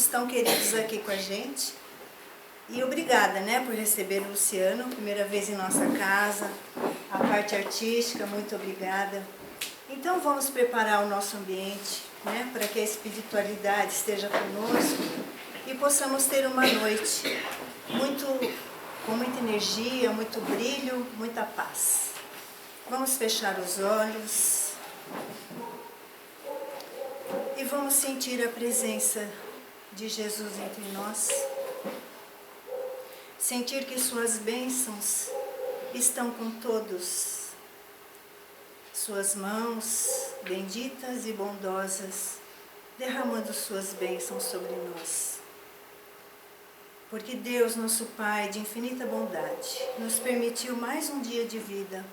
amigos tão queridos aqui com a gente. E obrigada, né, por receber o Luciano, primeira vez em nossa casa, a parte artística, muito obrigada. Então vamos preparar o nosso ambiente, né, para que a espiritualidade esteja conosco e possamos ter uma noite com muita energia, muito brilho, muita paz. Vamos fechar os olhos e vamos sentir a presença de Jesus entre nós. Sentir que suas bênçãos estão com todos. Suas mãos benditas e bondosas, derramando suas bênçãos sobre nós. Porque Deus, nosso Pai de infinita bondade, nos permitiu mais um dia de vida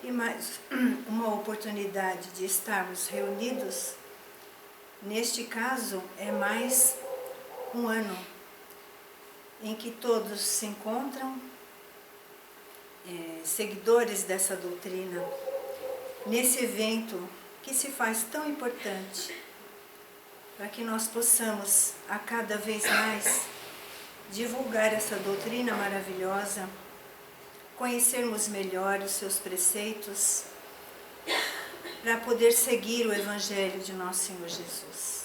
e mais uma oportunidade de estarmos reunidos. Neste caso, é mais um ano em que todos se encontram, seguidores dessa doutrina, nesse evento que se faz tão importante, para que nós possamos a cada vez mais divulgar essa doutrina maravilhosa, conhecermos melhor os seus preceitos, para poder seguir o Evangelho de nosso Senhor Jesus.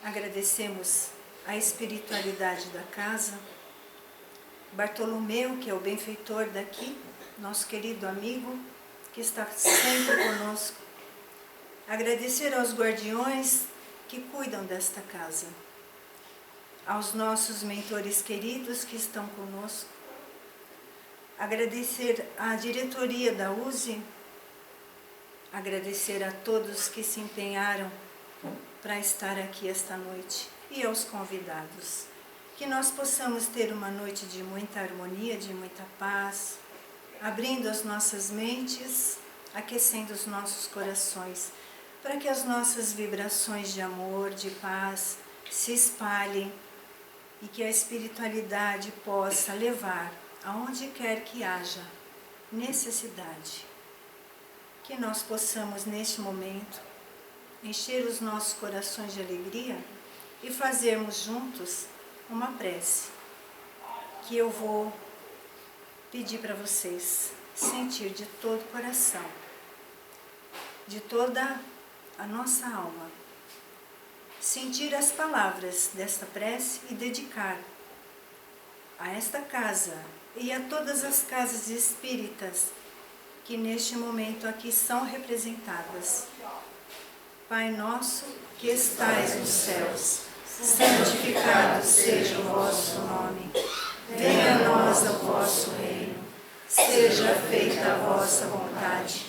Agradecemos a espiritualidade da casa, Bartolomeu, que é o benfeitor daqui, nosso querido amigo, que está sempre conosco. Agradecer aos guardiões que cuidam desta casa, aos nossos mentores queridos que estão conosco. Agradecer à diretoria da USE, agradecer a todos que se empenharam para estar aqui esta noite e aos convidados. Que nós possamos ter uma noite de muita harmonia, de muita paz, abrindo as nossas mentes, aquecendo os nossos corações, para que as nossas vibrações de amor, de paz, se espalhem e que a espiritualidade possa levar aonde quer que haja necessidade. Que nós possamos, neste momento, encher os nossos corações de alegria e fazermos juntos uma prece, que eu vou pedir para vocês sentir de todo o coração, de toda a nossa alma, sentir as palavras desta prece e dedicar a esta casa e a todas as casas espíritas que neste momento aqui são representadas. Pai nosso, que estais nos céus, santificado seja o vosso nome. Venha a nós o vosso reino. Seja feita a vossa vontade,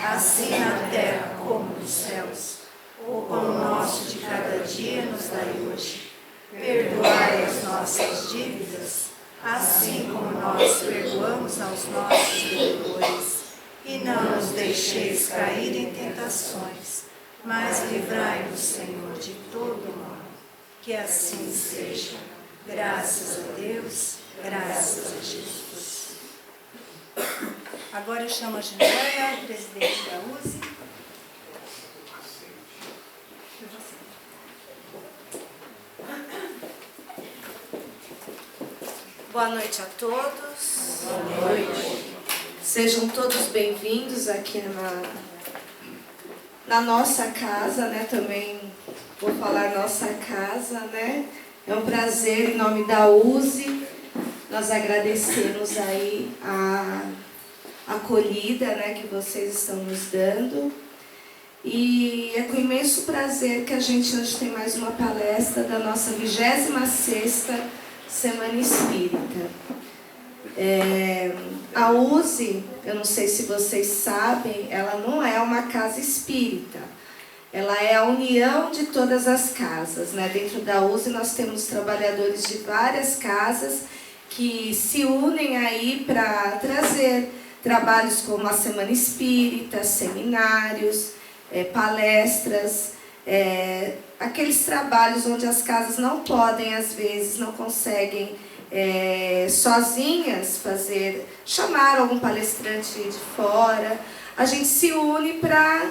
assim na terra como nos céus. O pão nosso de cada dia nos dai hoje. Perdoai as nossas dívidas, assim como nós perdoamos aos nossos devedores. E não nos deixeis cair em tentações, mas livrai-nos, Senhor, de todo mal. Que assim seja. Graças a Deus, graças a Jesus. Agora eu chamo a Juliana, presidente da USE. Boa noite a todos. Boa noite. Sejam todos bem-vindos aqui na nossa casa, né? Também vou falar nossa casa, né? É um prazer, em nome da USE, nós agradecemos aí a acolhida, né, que vocês estão nos dando. E é com imenso prazer que a gente hoje tem mais uma palestra da nossa 26ª Semana Espírita. A USE, eu não sei se vocês sabem, ela não é uma casa espírita. Ela é a união de todas as casas, né? Dentro da USE nós temos trabalhadores de várias casas que se unem aí para trazer trabalhos como a Semana Espírita, seminários, palestras, aqueles trabalhos onde as casas não podem, às vezes, não conseguem sozinhas chamar algum palestrante de fora. A gente se une para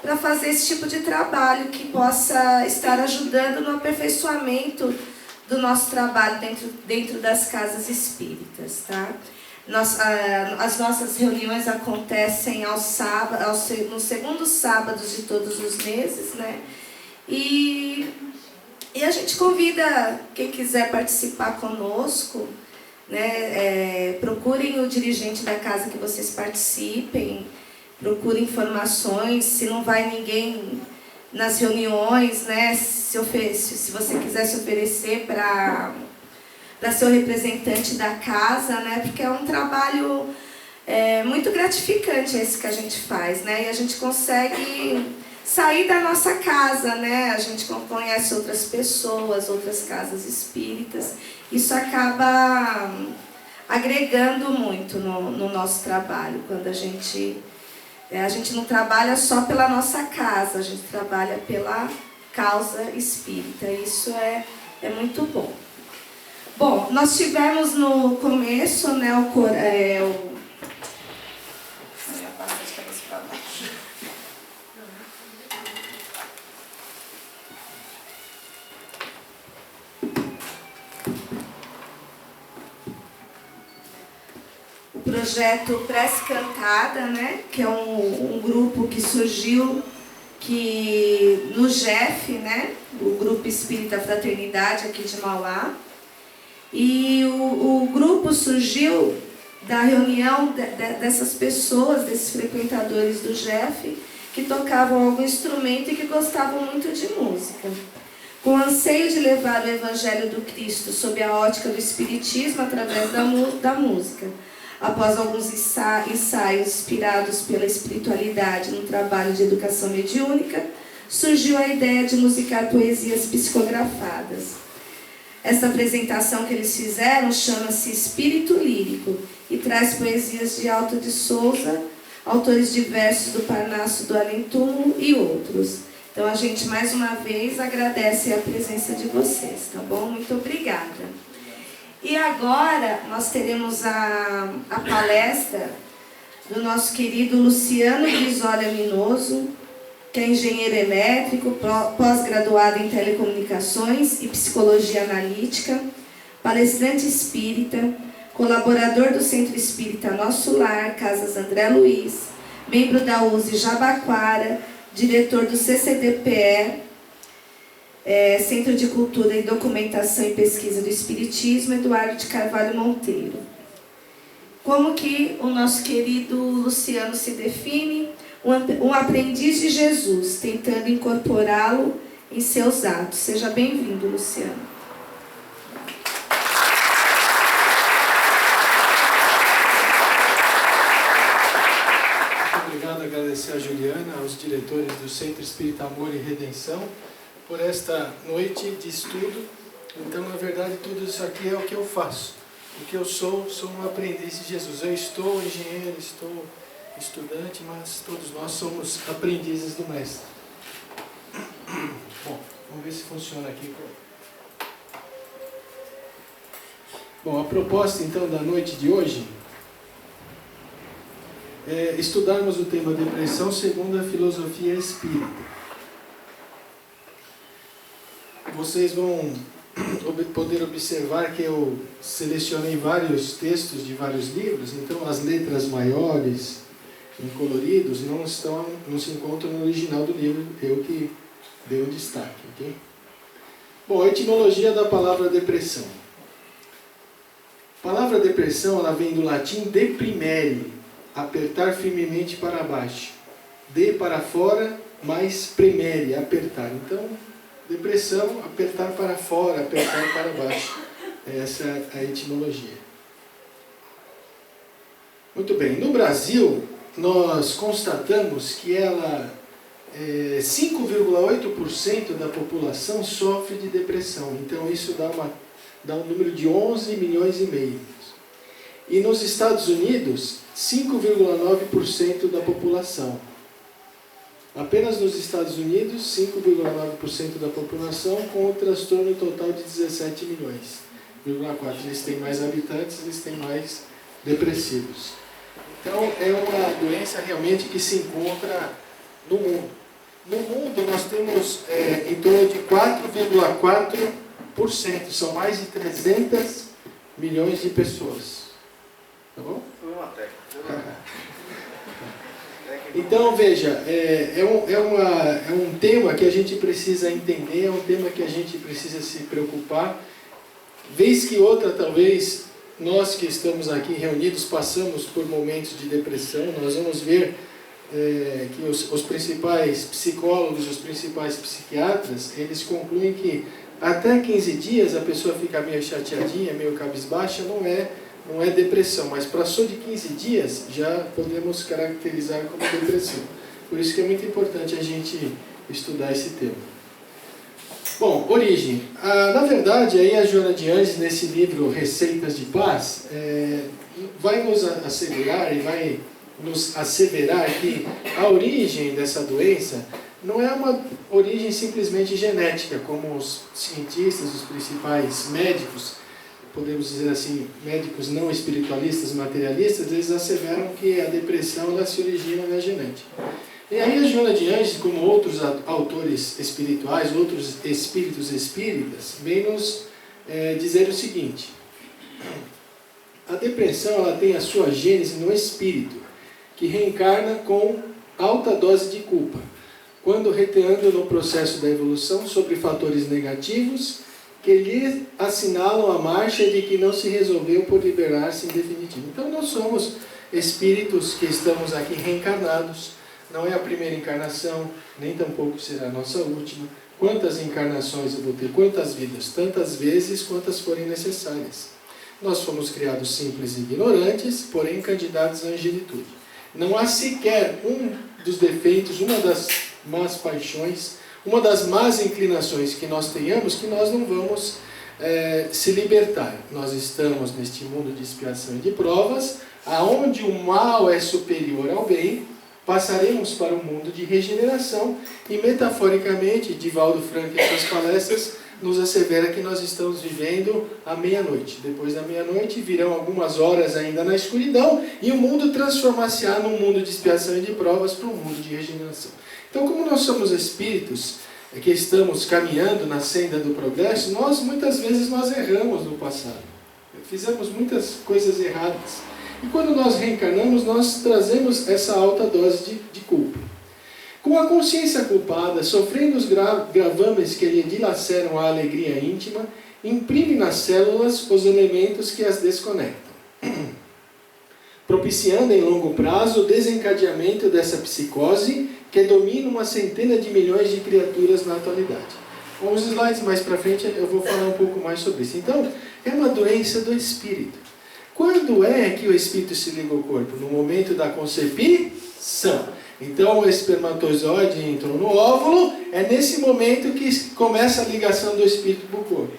para fazer esse tipo de trabalho que possa estar ajudando no aperfeiçoamento do nosso trabalho dentro das casas espíritas, tá? As nossas reuniões acontecem no segundo sábado de todos os meses, né? E a gente convida quem quiser participar conosco, né? Procurem o dirigente da casa que vocês participem, procurem informações. Se não vai ninguém nas reuniões, né? Se você quiser se oferecer para ser o representante da casa, né? Porque é um trabalho muito gratificante esse que a gente faz, né? E a gente consegue sair da nossa casa, né? A gente conhece outras pessoas, outras casas espíritas. Isso acaba agregando muito no nosso trabalho, quando a gente não trabalha só pela nossa casa, a gente trabalha pela causa espírita. Isso é muito bom. Bom, nós tivemos no começo, né, o projeto Prece Cantada, né, que é um grupo que surgiu no GEF, né, o Grupo Espírita Fraternidade aqui de Mauá. E o grupo surgiu da reunião dessas pessoas, desses frequentadores do GEF, que tocavam algum instrumento e que gostavam muito de música. Com o anseio de levar o Evangelho do Cristo sob a ótica do Espiritismo através da música. Após alguns ensaios inspirados pela espiritualidade no trabalho de educação mediúnica, surgiu a ideia de musicar poesias psicografadas. Essa apresentação que eles fizeram chama-se Espírito Lírico e traz poesias de Alto de Souza, autores diversos do Parnaso do Além-Túmulo e outros. Então a gente mais uma vez agradece a presença de vocês, tá bom? Muito obrigada. E agora nós teremos a palestra do nosso querido Luciano Grisolia Minoso, que é engenheiro elétrico, pós-graduado em telecomunicações e psicologia analítica, palestrante espírita, colaborador do Centro Espírita Nosso Lar, Casas André Luiz, membro da USE Jabaquara, diretor do CCDPE, Centro de Cultura e Documentação e Pesquisa do Espiritismo, Eduardo de Carvalho Monteiro. Como que o nosso querido Luciano se define? Um aprendiz de Jesus, tentando incorporá-lo em seus atos. Seja bem-vindo, Luciano. Muito obrigado, agradecer a Juliana, aos diretores do Centro Espírita Amor e Redenção, por esta noite de estudo. Então, na verdade, tudo isso aqui é o que eu faço. O que eu sou um aprendiz de Jesus. Eu estou engenheiro, estou estudante, mas todos nós somos aprendizes do Mestre. Bom, vamos ver se funciona aqui. Bom, a proposta então da noite de hoje é estudarmos o tema depressão segundo a filosofia espírita. Vocês vão poder observar que eu selecionei vários textos de vários livros, então as letras maiores em coloridos não se encontram no original do livro, eu que dei um destaque, ok? Bom, a etimologia da palavra depressão. A palavra depressão, ela vem do latim deprimere, apertar firmemente para baixo. De para fora, mais premere, apertar. Então, depressão, apertar para fora, apertar para baixo. Essa é a etimologia. Muito bem, no Brasil, nós constatamos que 5,8% da população sofre de depressão. Então isso dá um número de 11 milhões e meio. E nos Estados Unidos, 5,9% da população. Apenas nos Estados Unidos, 5,9% da população com um transtorno total de 17 milhões. 0,4. Eles têm mais habitantes, eles têm mais depressivos. Então, é uma doença realmente que se encontra no mundo. No mundo nós temos em torno de 4,4%, são mais de 300 milhões de pessoas. Tá bom? Então veja, é um tema que a gente precisa entender, é um tema que a gente precisa se preocupar. Vez que outra, talvez, nós que estamos aqui reunidos passamos por momentos de depressão, nós vamos ver que os principais psicólogos, os principais psiquiatras, eles concluem que até 15 dias a pessoa fica meio chateadinha, meio cabisbaixa, não é depressão, mas passou de 15 dias já podemos caracterizar como depressão. Por isso que é muito importante a gente estudar esse tema. Bom, origem. Na verdade, aí a Joana de Angelis, nesse livro Receitas de Paz, vai nos assegurar e vai nos asseverar que a origem dessa doença não é uma origem simplesmente genética, como os cientistas, os principais médicos, podemos dizer assim, médicos não espiritualistas, materialistas, eles asseveram que a depressão ela se origina na genética. E aí a Joana de Angelis, como outros autores espirituais, outros espíritos espíritas, vem nos dizer o seguinte: a depressão ela tem a sua gênese no espírito, que reencarna com alta dose de culpa, quando reteando no processo da evolução sobre fatores negativos que lhe assinalam a marcha de que não se resolveu por liberar-se em definitivo. Então nós somos espíritos que estamos aqui reencarnados, não é a primeira encarnação, nem tampouco será a nossa última. Quantas encarnações eu vou ter? Quantas vidas? Tantas vezes quantas forem necessárias. Nós fomos criados simples e ignorantes, porém candidatos à angelitude. Não há sequer um dos defeitos, uma das más paixões, uma das más inclinações que nós tenhamos, que nós não vamos se libertar. Nós estamos neste mundo de expiação e de provas, aonde o mal é superior ao bem, passaremos para o mundo de regeneração e, metaforicamente, Divaldo Franco em suas palestras nos assevera que nós estamos vivendo a meia-noite. Depois da meia-noite virão algumas horas ainda na escuridão e o mundo transformar-se-á num mundo de expiação e de provas para um mundo de regeneração. Então, como nós somos espíritos que estamos caminhando na senda do progresso, muitas vezes nós erramos no passado. Fizemos muitas coisas erradas. E quando nós reencarnamos, nós trazemos essa alta dose de culpa. Com a consciência culpada, sofrendo os gravames que lhe dilaceram a alegria íntima, imprime nas células os elementos que as desconectam, propiciando em longo prazo o desencadeamento dessa psicose que domina uma centena de milhões de criaturas na atualidade. Com os slides mais para frente eu vou falar um pouco mais sobre isso. Então, é uma doença do espírito. Quando é que o espírito se liga ao corpo? No momento da concepção. Então o espermatozoide entrou no óvulo, é nesse momento que começa a ligação do espírito para o corpo.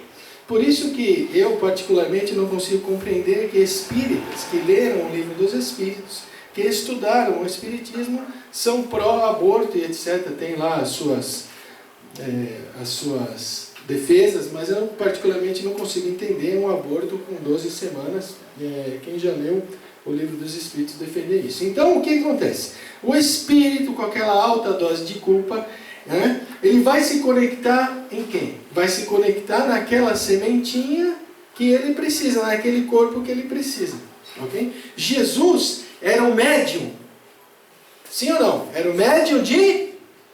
Por isso que eu particularmente não consigo compreender que espíritas que leram o livro dos espíritos, que estudaram o espiritismo, são pró-aborto e etc. Tem lá as suas defesas, mas eu particularmente não consigo entender um aborto com 12 semanas. Quem já leu o livro dos espíritos defender isso. Então o que acontece? O espírito com aquela alta dose de culpa, ele vai se conectar em quem? Vai se conectar naquela sementinha que ele precisa, naquele corpo que ele precisa. Okay? Jesus era um médium. Sim ou não? Era o médium de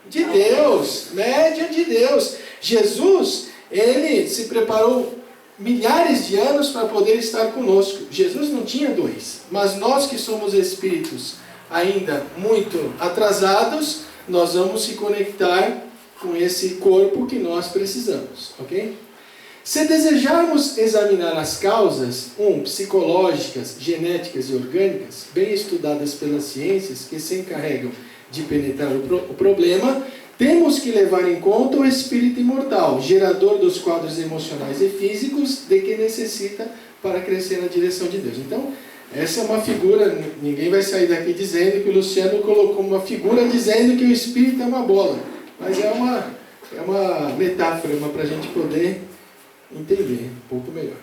Deus. Médium de Deus. Jesus, ele se preparou milhares de anos para poder estar conosco. Jesus não tinha dois, mas nós que somos espíritos ainda muito atrasados, nós vamos se conectar com esse corpo que nós precisamos, ok? Se desejarmos examinar as causas, psicológicas, genéticas e orgânicas, bem estudadas pelas ciências que se encarregam de penetrar o problema, temos que levar em conta o espírito imortal, gerador dos quadros emocionais e físicos de que necessita para crescer na direção de Deus. Então, essa é uma figura, ninguém vai sair daqui dizendo que o Luciano colocou uma figura dizendo que o espírito é uma bola. Mas é uma metáfora, para a gente poder entender um pouco melhor.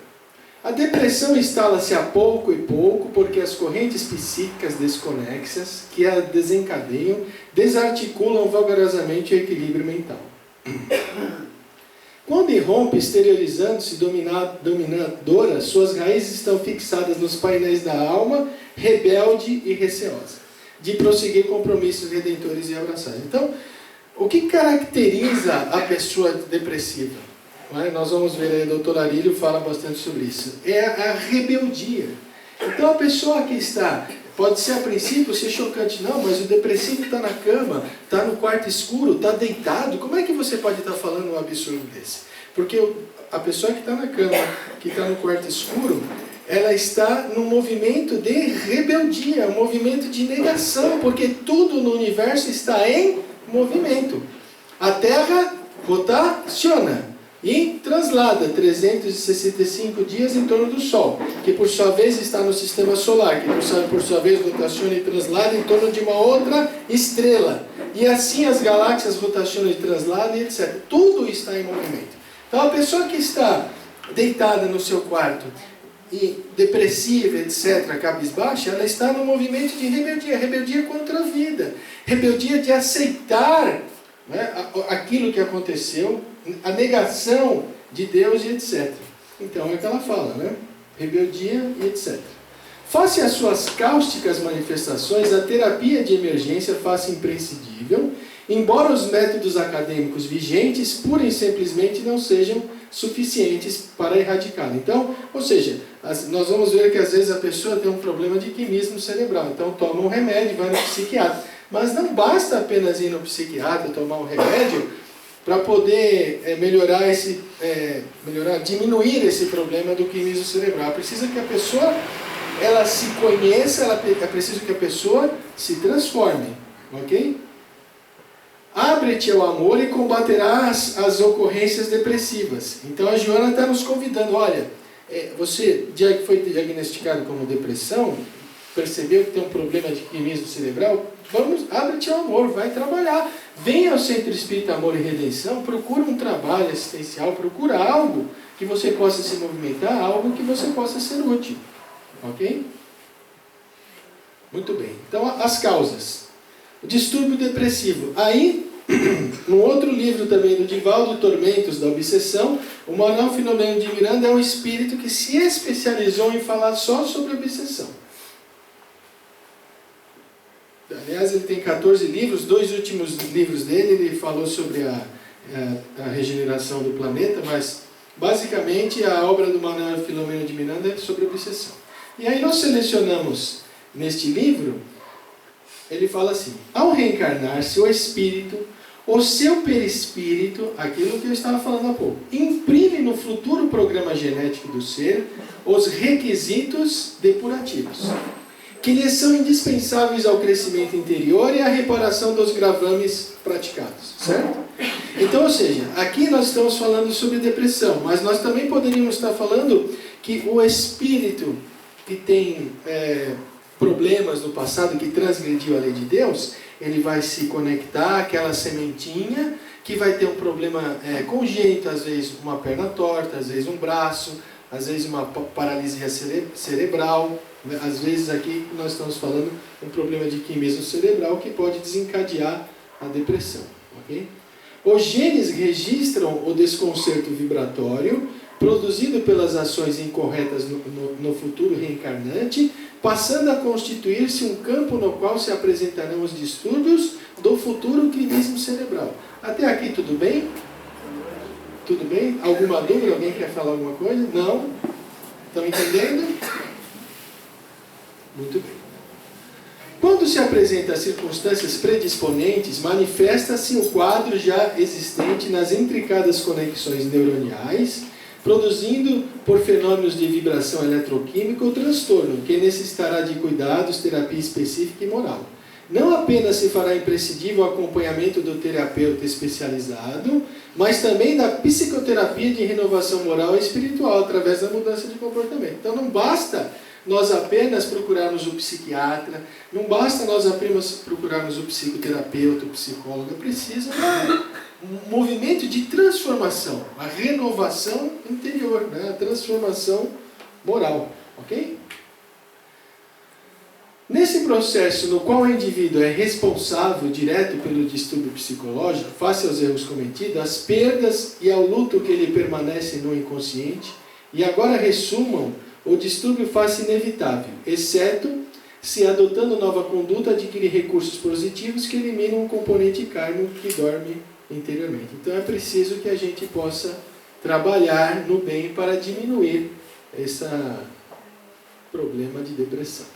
A depressão instala-se a pouco e pouco porque as correntes psíquicas desconexas que a desencadeiam desarticulam vagarosamente o equilíbrio mental. Quando irrompe exteriorizando-se dominadora, suas raízes estão fixadas nos painéis da alma, rebelde e receosa, de prosseguir compromissos redentores e abraçados. Então, o que caracteriza a pessoa depressiva? Nós vamos ver aí, o doutor Arílio fala bastante sobre isso. É a rebeldia. Então, a pessoa que está, pode ser a princípio ser chocante, não, mas o depressivo está na cama, está no quarto escuro, está deitado, como é que você pode estar falando um absurdo desse? Porque a pessoa que está na cama, que está no quarto escuro, ela está num movimento de rebeldia, um movimento de negação, porque tudo no universo está em movimento. A Terra rotaciona e translada 365 dias em torno do Sol, que por sua vez está no sistema solar, que por sua vez rotaciona e translada em torno de uma outra estrela. E assim as galáxias rotacionam e transladam, e etc. Tudo está em movimento. Então a pessoa que está deitada no seu quarto, e depressiva, etc., cabisbaixa, ela está no movimento de rebeldia contra a vida, rebeldia de aceitar, né, aquilo que aconteceu, a negação de Deus e etc. Então é o que ela fala, né? Rebeldia e etc. Face às suas cáusticas manifestações, a terapia de emergência faz imprescindível, embora os métodos acadêmicos vigentes pura e simplesmente não sejam suficientes para erradicá-la. Então, ou seja, nós vamos ver que às vezes a pessoa tem um problema de quimismo cerebral, então toma um remédio e vai no psiquiatra. Mas não basta apenas ir no psiquiatra, tomar um remédio, para poder diminuir esse problema do quimismo cerebral. Precisa que a pessoa ela se conheça, é preciso que a pessoa se transforme, ok? Abre-te ao amor e combaterás as ocorrências depressivas. Então a Joana está nos convidando, olha, você foi diagnosticado como depressão, percebeu que tem um problema de quimismo cerebral, abre-te ao amor, vai trabalhar. Venha ao Centro Espírita Amor e Redenção, procura um trabalho assistencial, procura algo que você possa se movimentar, algo que você possa ser útil. Ok? Muito bem. Então, as causas. O distúrbio depressivo. Aí, num outro livro também do Divaldo Tormentos da Obsessão, o Manuel Filomeno de Miranda é um espírito que se especializou em falar só sobre obsessão. Aliás, ele tem 14 livros, 2 últimos livros dele, ele falou sobre a regeneração do planeta, mas basicamente a obra do Manuel Filomeno de Miranda é sobre obsessão. E aí nós selecionamos neste livro, ele fala assim: ao reencarnar-se o espírito, o seu perispírito, aquilo que eu estava falando há pouco, imprime no futuro programa genético do ser os requisitos depurativos, que lhes são indispensáveis ao crescimento interior e à reparação dos gravames praticados, certo? Então, ou seja, aqui nós estamos falando sobre depressão, mas nós também poderíamos estar falando que o espírito que tem problemas no passado, que transgrediu a lei de Deus, ele vai se conectar àquela sementinha que vai ter um problema congênito, às vezes uma perna torta, às vezes um braço, às vezes uma paralisia cerebral, às vezes aqui nós estamos falando um problema de quimismo cerebral que pode desencadear a depressão. Okay? Os genes registram o desconcerto vibratório produzido pelas ações incorretas no futuro reencarnante, passando a constituir-se um campo no qual se apresentarão os distúrbios do futuro quimismo cerebral. Até aqui tudo bem? Tudo bem? Alguma dúvida? Alguém quer falar alguma coisa? Não? Estão entendendo? Muito bem. Quando se apresenta as circunstâncias predisponentes, manifesta-se o quadro já existente nas intricadas conexões neuroniais, produzindo, por fenômenos de vibração eletroquímica, o transtorno, que necessitará de cuidados, terapia específica e moral. Não apenas se fará imprescindível o acompanhamento do terapeuta especializado, mas também da psicoterapia de renovação moral e espiritual, através da mudança de comportamento. Então não basta nós apenas procurarmos o psiquiatra, não basta nós apenas procurarmos o psicoterapeuta, o psicólogo, precisa um movimento de transformação, a renovação interior, né? A transformação moral, ok? Nesse processo no qual o indivíduo é responsável direto pelo distúrbio psicológico, face aos erros cometidos, às perdas e ao luto que ele permanece no inconsciente, e agora ressumam, o distúrbio faz-se inevitável, exceto se adotando nova conduta adquire recursos positivos que eliminam um componente kármico que dorme interiormente. Então é preciso que a gente possa trabalhar no bem para diminuir esse problema de depressão.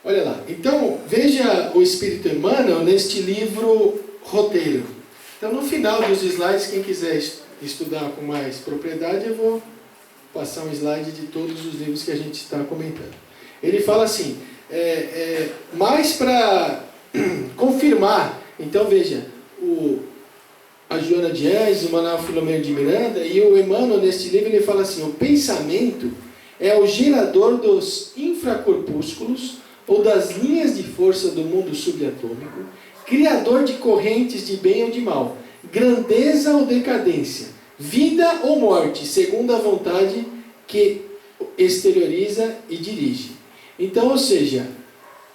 Olha lá, então veja o Espírito Emmanuel neste livro Roteiro. Então no final dos slides, quem quiser estudar com mais propriedade, eu vou passar um slide de todos os livros que a gente está comentando. Ele fala assim, mais para confirmar, então veja, a Joana de Anjos, o Manuel Filomeno de Miranda e o Emmanuel neste livro, ele fala assim, o pensamento é o gerador dos infracorpúsculos ou das linhas de força do mundo subatômico, criador de correntes de bem ou de mal, grandeza ou decadência, vida ou morte, segundo a vontade que exterioriza e dirige. Então, ou seja,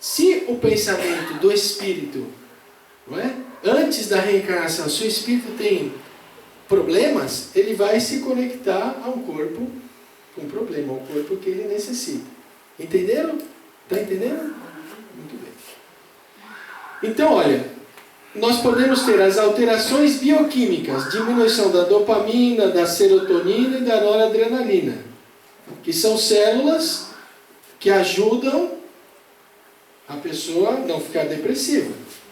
se o pensamento do espírito, não é? Antes da reencarnação, se o espírito tem problemas, ele vai se conectar a um corpo com problema, ao corpo que ele necessita. Entenderam? Está entendendo? Muito bem. Então, olha, nós podemos ter as alterações bioquímicas, diminuição da dopamina, da serotonina e da noradrenalina, que são células que ajudam a pessoa a não ficar depressiva,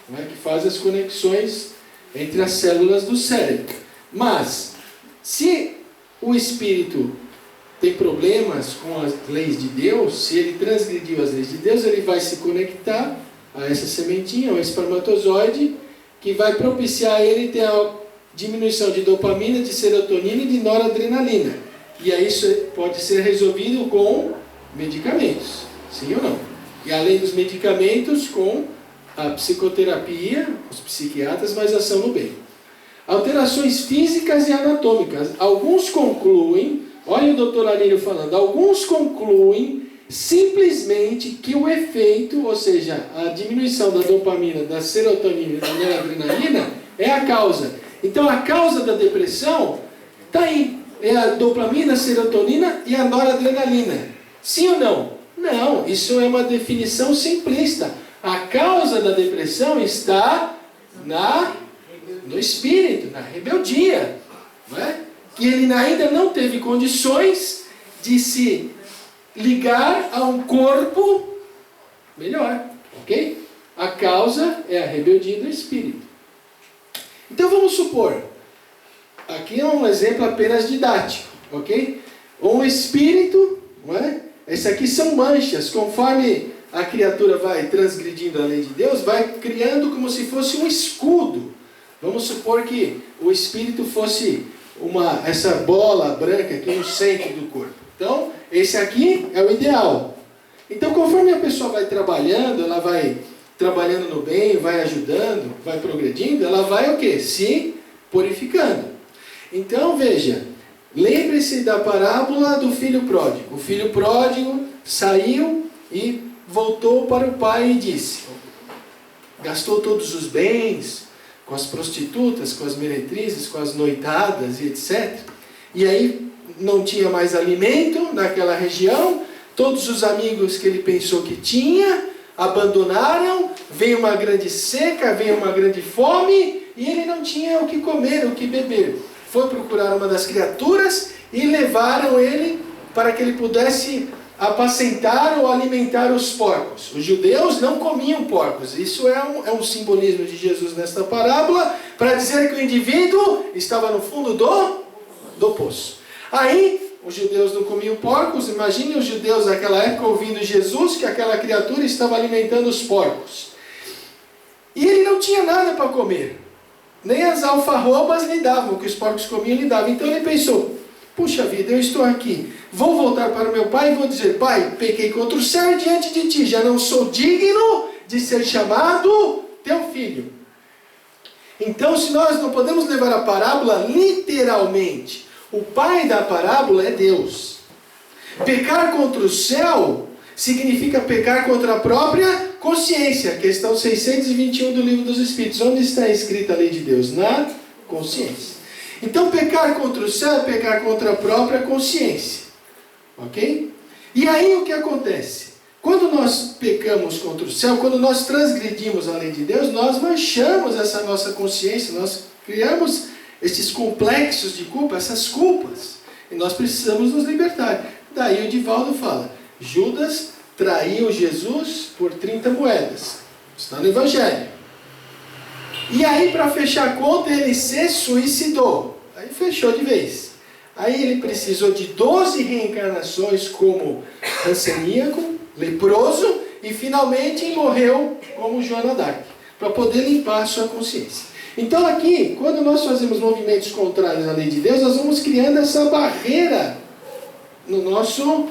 não é? Que faz as conexões entre as células do cérebro. Mas, se o espírito tem problemas com as leis de Deus, se ele transgrediu as leis de Deus, ele vai se conectar a essa sementinha, ao espermatozoide, que vai propiciar ele ter a diminuição de dopamina, de serotonina e de noradrenalina. E aí isso pode ser resolvido com medicamentos, sim ou não? E além dos medicamentos, com a psicoterapia, os psiquiatras, mais ação no bem. Alterações físicas e anatômicas. Alguns concluem, olha o doutor Alírio falando, alguns concluem simplesmente que o efeito, ou seja, a diminuição da dopamina, da serotonina e da noradrenalina é a causa. Então a causa da depressão está aí. É a dopamina, a serotonina e a noradrenalina. Sim ou não? Não, isso é uma definição simplista. A causa da depressão está no espírito, na rebeldia. Não é? Que ele ainda não teve condições de se ligar a um corpo melhor. Ok? A causa é a rebeldia do espírito. Então vamos supor, aqui é um exemplo apenas didático, ok? Um espírito, não é? Esse aqui são manchas, conforme a criatura vai transgredindo a lei de Deus, vai criando como se fosse um escudo. Vamos supor que o espírito fosse essa bola branca aqui no centro do corpo. Então, esse aqui é o ideal. Então, conforme a pessoa vai trabalhando, ela vai trabalhando no bem, vai ajudando, vai progredindo, ela vai o quê? Se purificando. Então, veja, lembre-se da parábola do filho pródigo. O filho pródigo saiu e voltou para o pai e disse, gastou todos os bens, com as prostitutas, com as meretrizes, com as noitadas e etc. E aí não tinha mais alimento naquela região, todos os amigos que ele pensou que tinha, abandonaram, veio uma grande seca, veio uma grande fome, e ele não tinha o que comer, o que beber. Foi procurar uma das criaturas e levaram ele para que ele pudesse apacentar ou alimentar os porcos. Os judeus não comiam porcos. Isso é um simbolismo de Jesus nesta parábola, para dizer que o indivíduo estava no fundo do poço. Aí, os judeus não comiam porcos. Imagine os judeus naquela época ouvindo Jesus, que aquela criatura estava alimentando os porcos. E ele não tinha nada para comer. Nem as alfarrobas lhe davam, o que os porcos comiam lhe davam. Então ele pensou, puxa vida, eu estou aqui, vou voltar para o meu pai e vou dizer, pai, pequei contra o céu e diante de ti, já não sou digno de ser chamado teu filho. Então, se nós não podemos levar a parábola literalmente, o pai da parábola é Deus. Pecar contra o céu significa pecar contra a própria consciência. Questão 621 do Livro dos Espíritos. Onde está escrita a lei de Deus? Na consciência. Então, pecar contra o céu é pecar contra a própria consciência. Ok? E aí o que acontece? Quando nós pecamos contra o céu, quando nós transgredimos a lei de Deus, nós manchamos essa nossa consciência, nós criamos esses complexos de culpa, essas culpas. E nós precisamos nos libertar. Daí o Divaldo fala, Judas traiu Jesus por 30 moedas. Está no Evangelho. E aí, para fechar a conta, ele se suicidou. Aí fechou de vez. Aí ele precisou de 12 reencarnações como hanseníaco, leproso, e finalmente morreu como Joana d'Arc, para poder limpar a sua consciência. Então aqui, quando nós fazemos movimentos contrários à lei de Deus, nós vamos criando essa barreira no nosso,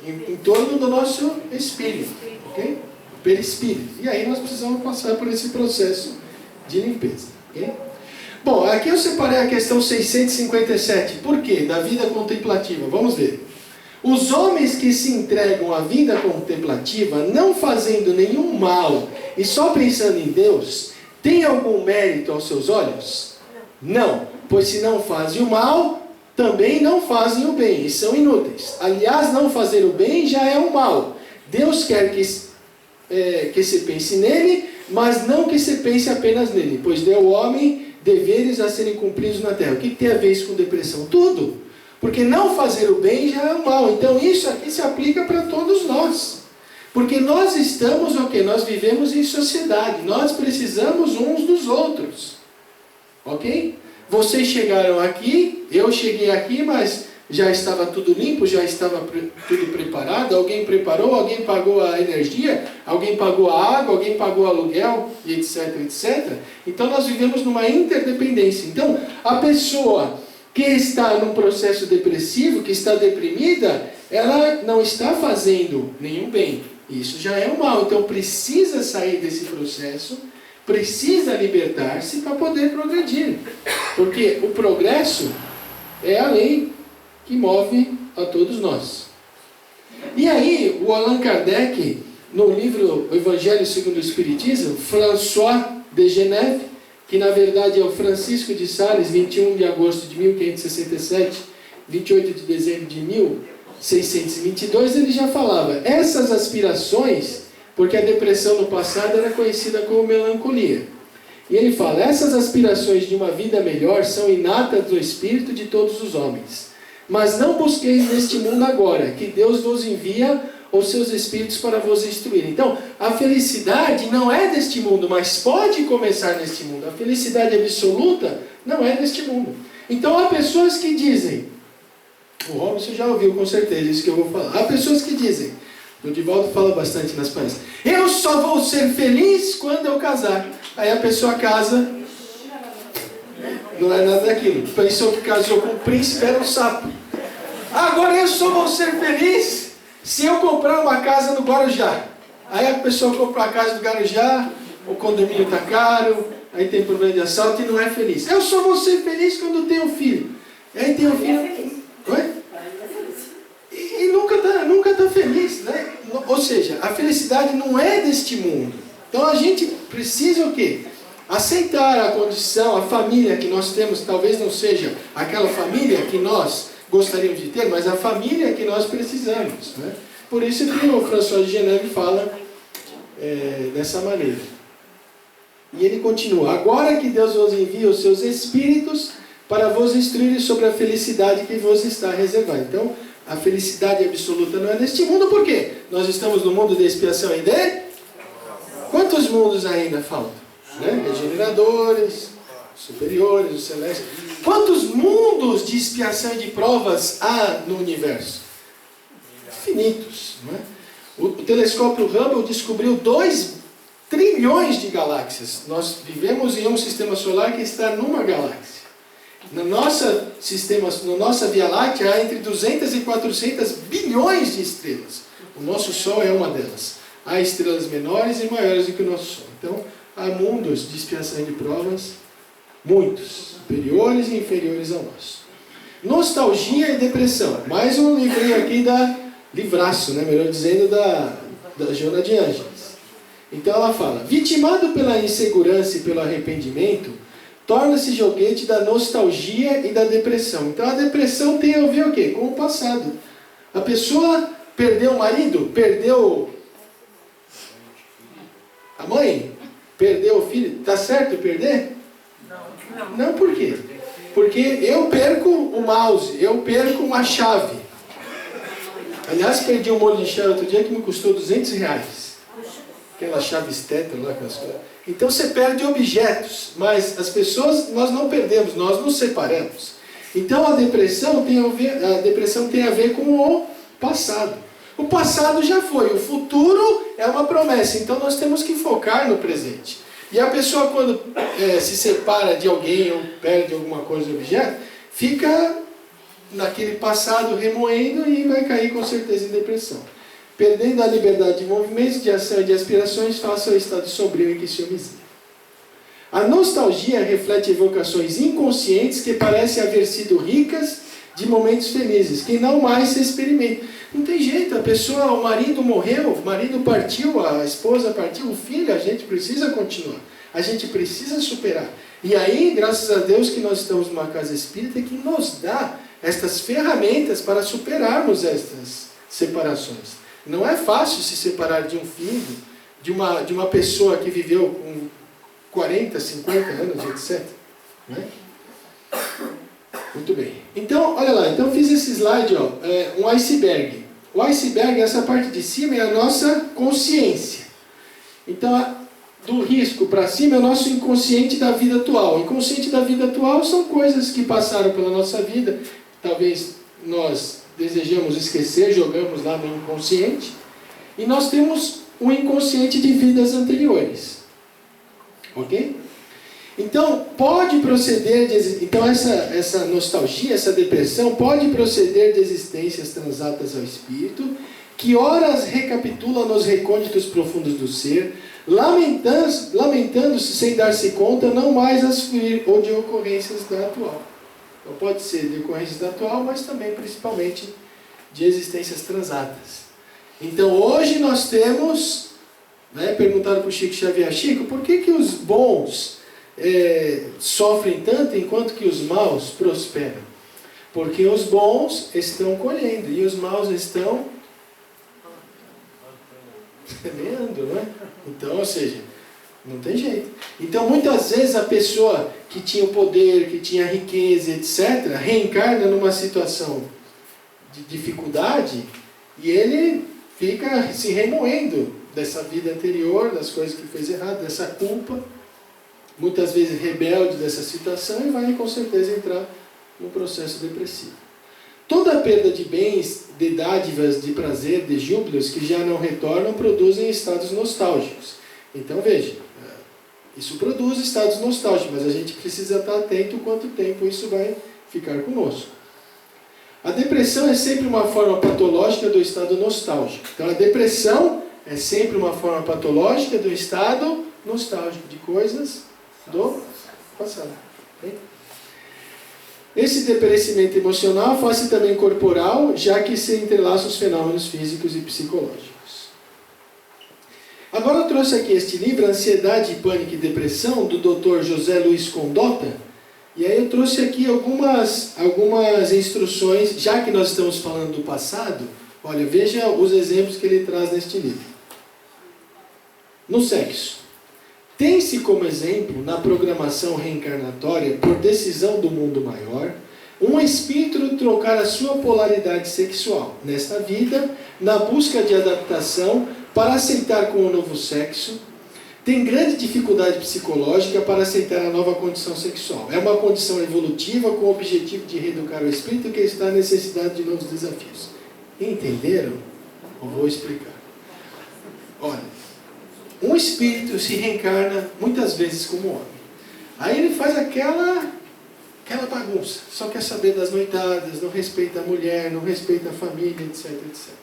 em torno do nosso espírito, ok? Perispírito. E aí nós precisamos passar por esse processo de limpeza, ok? Bom, aqui eu separei a questão 657. Por quê? Da vida contemplativa. Vamos ver. Os homens que se entregam à vida contemplativa, não fazendo nenhum mal e só pensando em Deus, têm algum mérito aos seus olhos? Não, pois se não fazem o mal, também não fazem o bem, e são inúteis. Aliás, não fazer o bem já é o mal. Deus quer que se pense nele, mas não que se pense apenas nele, pois deu ao homem deveres a serem cumpridos na terra. O que tem a ver isso com depressão? Tudo. Porque não fazer o bem já é o mal. Então isso aqui se aplica para todos nós. Porque nós estamos o quê? Nós vivemos em sociedade. Nós precisamos uns dos outros. Ok? Vocês chegaram aqui, eu cheguei aqui, mas já estava tudo limpo, já estava tudo preparado. Alguém preparou, alguém pagou a energia, alguém pagou a água, alguém pagou o aluguel, e etc, etc. Então nós vivemos numa interdependência. Então a pessoa que está num processo depressivo, que está deprimida, ela não está fazendo nenhum bem. Isso já é o mal. Então precisa sair desse processo, precisa libertar-se para poder progredir. Porque o progresso é a lei que move a todos nós. E aí, o Allan Kardec, no livro O Evangelho segundo o Espiritismo, François de Geneve, que na verdade é o Francisco de Sales, 21 de agosto de 1567, 28 de dezembro de 1622, ele já falava, essas aspirações, porque a depressão no passado era conhecida como melancolia. E ele fala, essas aspirações de uma vida melhor são inatas do espírito de todos os homens. Mas não busqueis neste mundo agora, que Deus vos envia os seus espíritos para vos instruir. Então, a felicidade não é deste mundo, mas pode começar neste mundo. A felicidade absoluta não é deste mundo. Então, há pessoas que dizem, o Robson já ouviu com certeza isso que eu vou falar. Há pessoas que dizem, o Divaldo fala bastante nas palestras, eu só vou ser feliz quando eu casar. Aí a pessoa casa, não é nada daquilo. Pensou que casou com o príncipe, era um sapo. Agora eu só vou ser feliz se eu comprar uma casa no Guarujá. Aí a pessoa compra uma casa no Guarujá, o condomínio está caro, aí tem problema de assalto e não é feliz. Eu só vou ser feliz quando tenho filho. Aí tem um filho... Oi? E nunca tá feliz, né? Ou seja, a felicidade não é deste mundo. Então a gente precisa o quê? Aceitar a condição, a família que nós temos, talvez não seja aquela família que nós gostaríamos de ter, mas a família que nós precisamos, né? Por isso que o François de Geneve fala dessa maneira. E ele continua, agora que Deus vos envia os seus espíritos para vos instruir sobre a felicidade que vos está reservada. Então, a felicidade absoluta não é neste mundo, por quê? Nós estamos no mundo de expiação e de... Quantos mundos ainda faltam? Né? Regeneradores, superiores, os celestes. Quantos mundos de expiação e de provas há no universo? Infinitos. Não é? O telescópio Hubble descobriu 2 trilhões de galáxias. Nós vivemos em um sistema solar que está numa galáxia. Na nossa Via Láctea há entre 200 e 400 bilhões de estrelas. O nosso Sol é uma delas. Há estrelas menores e maiores do que o nosso Sol. Então, há mundos de expiação de provas, muitos, superiores e inferiores ao nosso. Nostalgia e depressão. Mais um livrinho aqui livraço, né? Melhor dizendo, da Joana de Ângeles. Então ela fala: vitimado pela insegurança e pelo arrependimento, torna-se joguete da nostalgia e da depressão. Então a depressão tem a ver o quê? Com o passado. A pessoa perdeu o marido, perdeu a mãe, perdeu o filho. Está certo perder? Não, por quê? Porque eu perco o mouse, eu perco uma chave. Aliás, perdi um molho de chave outro dia que me custou R$200. Aquela chave estética lá. Então você perde objetos, mas as pessoas nós não perdemos, nós nos separamos. Então a depressão tem a ver com o passado. O passado já foi, o futuro é uma promessa, então nós temos que focar no presente. E a pessoa, quando se separa de alguém ou perde alguma coisa, objeto, fica naquele passado remoendo e vai cair com certeza em depressão. Perdendo a liberdade de movimentos, de ação e de aspirações, face ao estado sombrio em que se homizinha. A nostalgia reflete evocações inconscientes que parecem haver sido ricas de momentos felizes, que não mais se experimentam. Não tem jeito, a pessoa, o marido morreu, o marido partiu, a esposa partiu, o filho, a gente precisa continuar. A gente precisa superar. E aí, graças a Deus que nós estamos numa casa espírita que nos dá estas ferramentas para superarmos estas separações. Não é fácil se separar de um filho, de uma pessoa que viveu com 40, 50 anos, etc. Né? Muito bem. Então, olha lá. Então, fiz esse slide, ó, um iceberg. O iceberg, essa parte de cima, é a nossa consciência. Então, do risco para cima é o nosso inconsciente da vida atual. O inconsciente da vida atual são coisas que passaram pela nossa vida. Talvez nós desejamos esquecer, jogamos lá no inconsciente. E nós temos um inconsciente de vidas anteriores. Ok? Então, pode proceder então essa nostalgia, essa depressão, pode proceder de existências transatas ao espírito, que horas recapitula nos recônditos profundos do ser, lamentando-se sem dar-se conta, não mais as fluir ou de ocorrências da atual. Então, pode ser de ocorrências da atual, mas também, principalmente, de existências transatas. Então, hoje nós temos, perguntaram para o Chico Xavier: Chico, por que os bons sofrem tanto enquanto que os maus prosperam? Porque os bons estão colhendo e os maus estão semeando, não é? Então, ou seja, não tem jeito. Então, muitas vezes a pessoa que tinha o poder, que tinha a riqueza, etc., reencarna numa situação de dificuldade e ele fica se remoendo dessa vida anterior, das coisas que fez errado, dessa culpa, muitas vezes rebelde dessa situação, e vai com certeza entrar num processo depressivo. Toda perda de bens, de dádivas, de prazer, de júbilos que já não retornam, produzem estados nostálgicos. Então veja, isso produz estados nostálgicos, mas a gente precisa estar atento quanto tempo isso vai ficar conosco. A depressão é sempre uma forma patológica do estado nostálgico. Então a depressão é sempre uma forma patológica do estado nostálgico, de coisas do passado. Okay? Esse deperecimento emocional faz-se também corporal, já que se entrelaçam os fenômenos físicos e psicológicos. Agora eu trouxe aqui este livro, Ansiedade, Pânico e Depressão, do Dr. José Luiz Condotta. E aí eu trouxe aqui algumas instruções, já que nós estamos falando do passado. Olha, veja os exemplos que ele traz neste livro. No sexo. Tem-se como exemplo, na programação reencarnatória, por decisão do mundo maior, um espírito trocar a sua polaridade sexual, nesta vida, na busca de adaptação, para aceitar com o novo sexo, tem grande dificuldade psicológica para aceitar a nova condição sexual. É uma condição evolutiva com o objetivo de reeducar o espírito que está em necessidade de novos desafios. Entenderam? Eu vou explicar. Olha, um espírito se reencarna muitas vezes como homem. Aí ele faz aquela bagunça. Só quer saber das noitadas, não respeita a mulher, não respeita a família, etc, etc.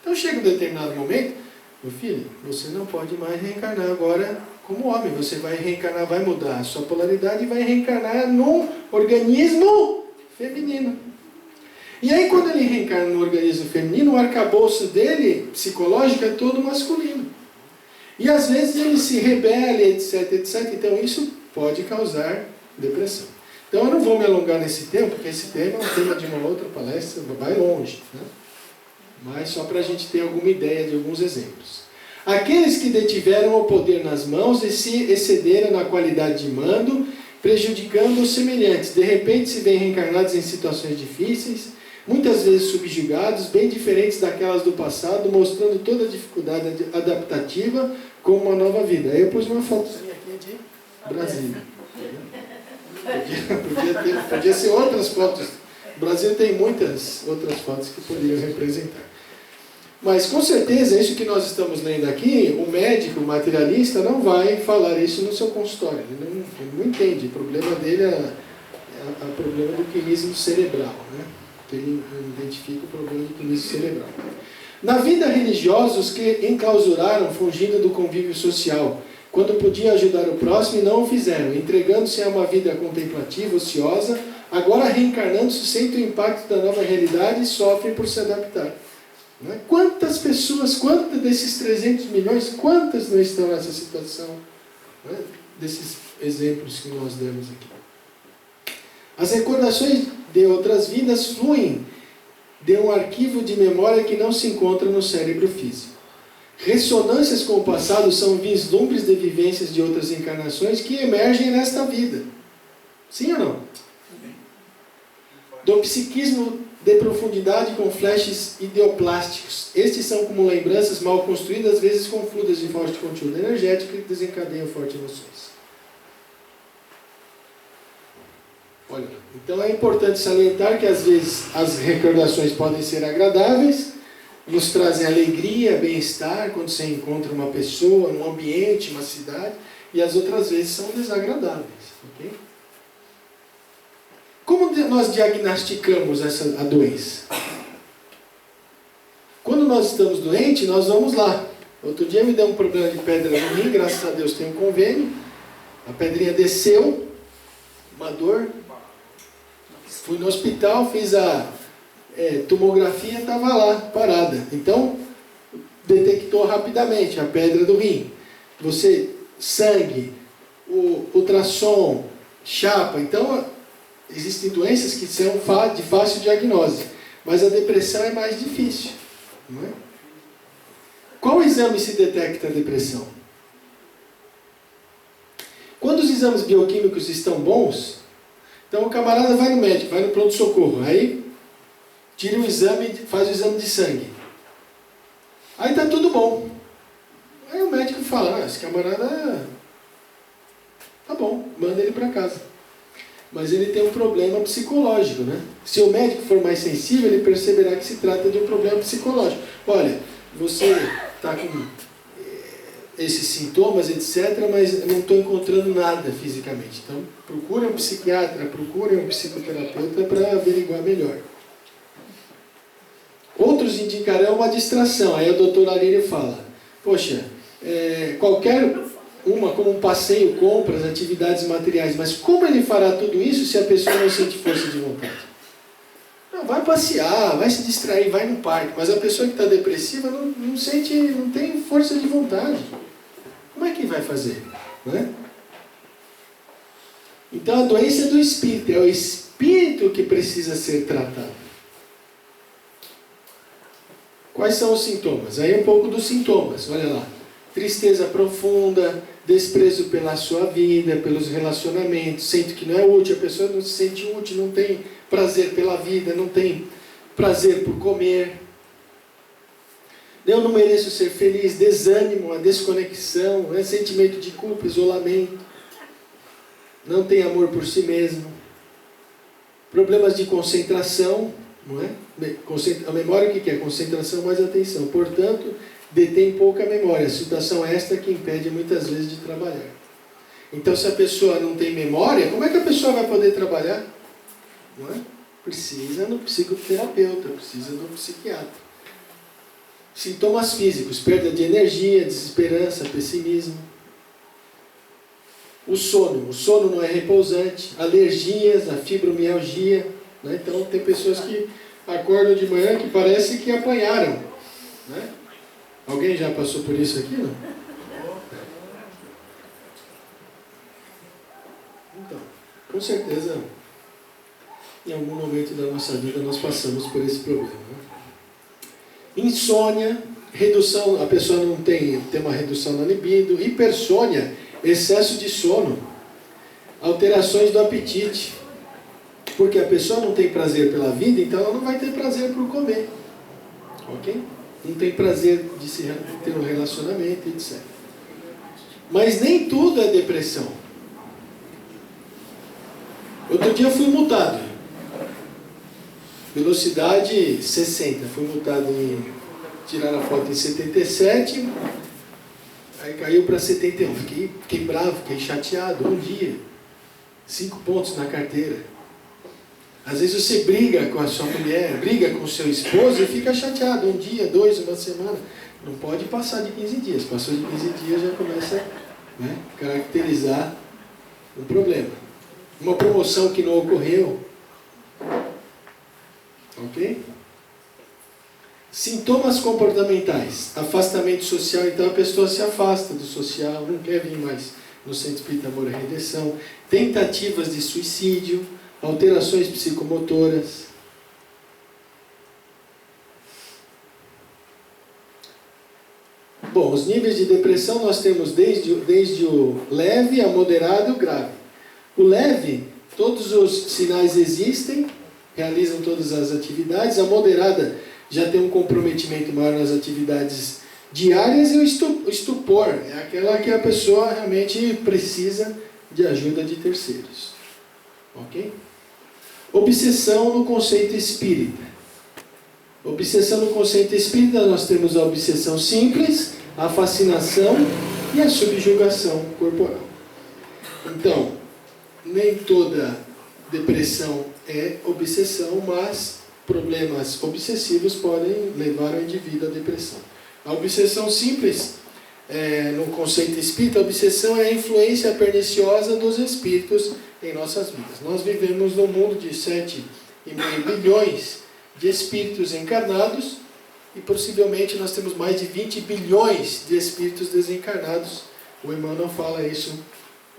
Então chega um determinado momento, meu filho, você não pode mais reencarnar agora como homem. Você vai reencarnar, vai mudar a sua polaridade e vai reencarnar num organismo feminino. E aí quando ele reencarna no organismo feminino, o arcabouço dele, psicológico, é todo masculino. E às vezes ele se rebela, etc, etc. Então isso pode causar depressão. Então eu não vou me alongar nesse tema, porque esse tema é um tema de uma outra palestra, vai longe, né? Mas só para a gente ter alguma ideia de alguns exemplos. Aqueles que detiveram o poder nas mãos e se excederam na qualidade de mando, prejudicando os semelhantes. De repente se veem reencarnados em situações difíceis, muitas vezes subjugados, bem diferentes daquelas do passado, mostrando toda a dificuldade adaptativa como uma nova vida. Aí eu pus uma fotozinha aqui de Brasília. Podia ser outras fotos. O Brasil tem muitas outras fotos que poderiam representar. Mas com certeza, isso que nós estamos lendo aqui, o médico, o materialista, não vai falar isso no seu consultório. Ele não entende. O problema dele é o problema do quilismo cerebral, né? Ele identifica o problema do quilismo cerebral. Na vida religiosa, os que enclausuraram, fugindo do convívio social, quando podiam ajudar o próximo e não o fizeram, entregando-se a uma vida contemplativa, ociosa, agora reencarnando-se, sentem o impacto da nova realidade e sofrem por se adaptar. Não é? Quantas pessoas, quantas desses 300 milhões, quantas não estão nessa situação? Não é? Desses exemplos que nós demos aqui. As recordações de outras vidas fluem de um arquivo de memória que não se encontra no cérebro físico. Ressonâncias com o passado são vislumbres de vivências de outras encarnações que emergem nesta vida. Sim ou não? Do psiquismo de profundidade com flashes ideoplásticos. Estes são como lembranças mal construídas, às vezes confudas de forte conteúdo energético e desencadeiam fortes emoções. Olha, então é importante salientar que às vezes as recordações podem ser agradáveis, nos trazem alegria, bem-estar quando você encontra uma pessoa, num ambiente, uma cidade, e as outras vezes são desagradáveis. Okay? Como nós diagnosticamos a doença? Quando nós estamos doentes, nós vamos lá. Outro dia me deu um problema de pedra no rim, graças a Deus tem um convênio, a pedrinha desceu, uma dor, fui no hospital, fiz a tomografia, estava lá, parada. Então, detectou rapidamente a pedra do rim. Sangue, o ultrassom, chapa. Então, existem doenças que são de fácil diagnose. Mas a depressão é mais difícil. Não é? Qual exame se detecta a depressão? Quando os exames bioquímicos estão bons, então o camarada vai no médico, vai no pronto-socorro, aí tira o exame, faz o exame de sangue. Aí está tudo bom. Aí o médico fala, esse camarada tá bom, manda ele para casa. Mas ele tem um problema psicológico, né? Se o médico for mais sensível, ele perceberá que se trata de um problema psicológico. Olha, você está com esses sintomas, etc., mas eu não estou encontrando nada fisicamente. Então, procure um psiquiatra, procure um psicoterapeuta para averiguar melhor. Outros indicarão uma distração. Aí o doutor Arílio fala, poxa, qualquer uma, como um passeio, compras, atividades materiais, mas como ele fará tudo isso se a pessoa não sente força de vontade? Não, vai passear, vai se distrair, vai no parque, mas a pessoa que está depressiva não sente, não tem força de vontade. Como é que vai fazer? Não é? Então a doença é do espírito, é o espírito que precisa ser tratado. Quais são os sintomas? Aí um pouco dos sintomas, olha lá. Tristeza profunda, desprezo pela sua vida, pelos relacionamentos, sente que não é útil, a pessoa não se sente útil, não tem prazer pela vida, não tem prazer por comer. Eu não mereço ser feliz, desânimo, a desconexão, sentimento de culpa, isolamento, não tem amor por si mesmo, problemas de concentração, não é? A memória o que é? Concentração mais atenção, portanto, detém pouca memória, situação esta que impede muitas vezes de trabalhar. Então, se a pessoa não tem memória, como é que a pessoa vai poder trabalhar? Não é? Precisa do psicoterapeuta, precisa do psiquiatra. Sintomas físicos, perda de energia, desesperança, pessimismo. O sono não é repousante, alergias, a fibromialgia, né? Então tem pessoas que acordam de manhã que parece que apanharam, né? Alguém já passou por isso aqui, não? Então, com certeza, em algum momento da nossa vida nós passamos por esse problema, né? Insônia, redução, a pessoa não tem uma redução na libido, hipersônia, excesso de sono, alterações do apetite, porque a pessoa não tem prazer pela vida, então ela não vai ter prazer por comer, ok? Não tem prazer de ter um relacionamento, etc. Mas nem tudo é depressão. Outro dia eu fui multado. Velocidade 60. Fui multado em tirar a foto em 77. Aí caiu para 71. Fiquei bravo, fiquei chateado. Um dia. 5 pontos na carteira. Às vezes você briga com a sua mulher, briga com o seu esposo e fica chateado. Um dia, 2, uma semana. Não pode passar de 15 dias. Passou de 15 dias já começa a, né, caracterizar um problema. Uma promoção que não ocorreu. Ok? Sintomas comportamentais. Afastamento social. Então a pessoa se afasta do social, não quer vir mais no Centro Espírita Amor e Redenção. Tentativas de suicídio. Alterações psicomotoras. Bom, os níveis de depressão nós temos desde o leve a moderado e o grave. O leve, todos os sinais existem, realizam todas as atividades. A moderada já tem um comprometimento maior nas atividades diárias, e o estupor é aquela que a pessoa realmente precisa de ajuda de terceiros. Ok? Obsessão no conceito espírita. Obsessão no conceito espírita, nós temos a obsessão simples, a fascinação e a subjugação corporal. Então, nem toda depressão é obsessão, mas problemas obsessivos podem levar o indivíduo à depressão. A obsessão simples, no conceito espírita, a obsessão é a influência perniciosa dos espíritos em nossas vidas. Nós vivemos num mundo de 7,5 bilhões de espíritos encarnados, e possivelmente nós temos mais de 20 bilhões de espíritos desencarnados. O Emmanuel fala isso,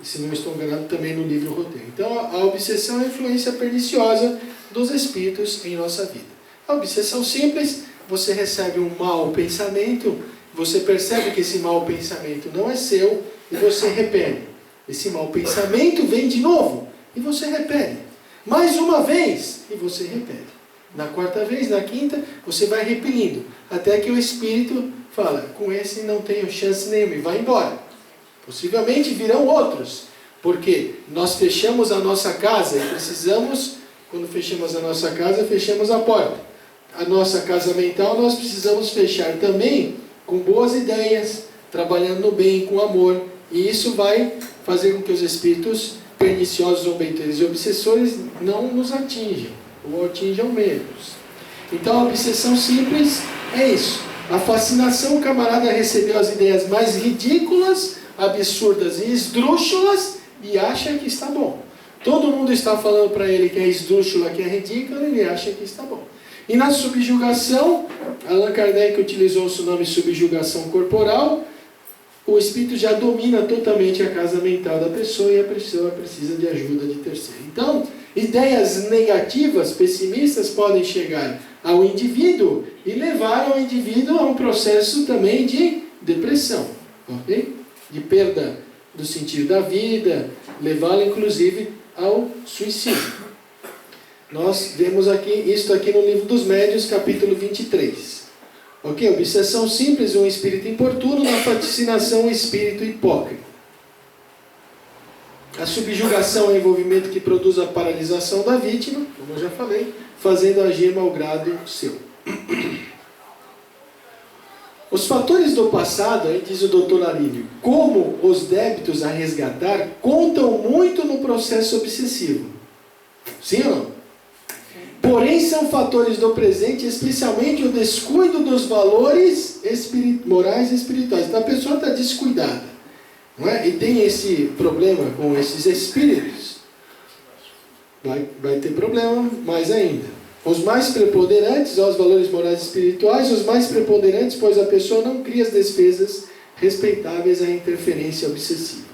se não estou enganado, também no livro Roteiro. Então a obsessão é a influência perniciosa dos espíritos em nossa vida. A obsessão simples, você recebe um mau pensamento, você percebe que esse mau pensamento não é seu e você repele. Esse mau pensamento vem de novo e você repele. Mais uma vez e você repele. Na quarta vez, na quinta, você vai repelindo. Até que o espírito fala, com esse não tenho chance nenhuma, e vai embora. Possivelmente virão outros. Porque nós fechamos a nossa casa e precisamos, quando fechamos a nossa casa, fechamos a porta. A nossa casa mental nós precisamos fechar também com boas ideias, trabalhando no bem, com amor. E isso vai fazer com que os espíritos perniciosos, zombeteiros e obsessores não nos atinjam, ou atinjam menos. Então a obsessão simples é isso. A fascinação, o camarada recebeu as ideias mais ridículas, absurdas e esdrúxulas e acha que está bom. Todo mundo está falando para ele que é esdrúxula, que é ridícula, ele acha que está bom. E na subjugação, Allan Kardec utilizou o nome subjugação corporal. O espírito já domina totalmente a casa mental da pessoa e a pessoa precisa de ajuda de terceiro. Então, ideias negativas, pessimistas, podem chegar ao indivíduo e levar ao indivíduo a um processo também de depressão, ok? De perda do sentido da vida, levá-lo inclusive ao suicídio. Nós vemos isso aqui no livro dos Médiuns, capítulo 23. Ok? Obsessão simples, um espírito importuno, na fascinação, um espírito hipócrita. A subjugação é o envolvimento que produz a paralisação da vítima, como eu já falei, fazendo agir mau grado seu. Os fatores do passado, aí diz o Dr. Arílio, como os débitos a resgatar, contam muito no processo obsessivo. Sim ou não? Porém, são fatores do presente, especialmente o descuido dos valores morais e espirituais. Então, a pessoa está descuidada, não é? E tem esse problema com esses espíritos. Vai ter problema mais ainda. Os mais preponderantes, os valores morais e espirituais, os mais preponderantes, pois a pessoa não cria as defesas respeitáveis à interferência obsessiva.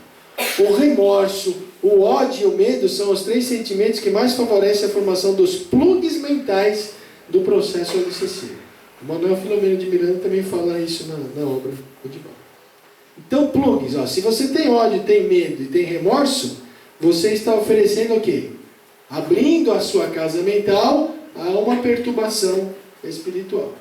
O remorso, o ódio e o medo são os 3 sentimentos que mais favorecem a formação dos plugs mentais do processo obsessivo. O Manuel Filomeno de Miranda também fala isso na obra Odival. Então, plugs, se você tem ódio, tem medo e tem remorso, você está oferecendo o quê? Abrindo a sua casa mental a uma perturbação espiritual.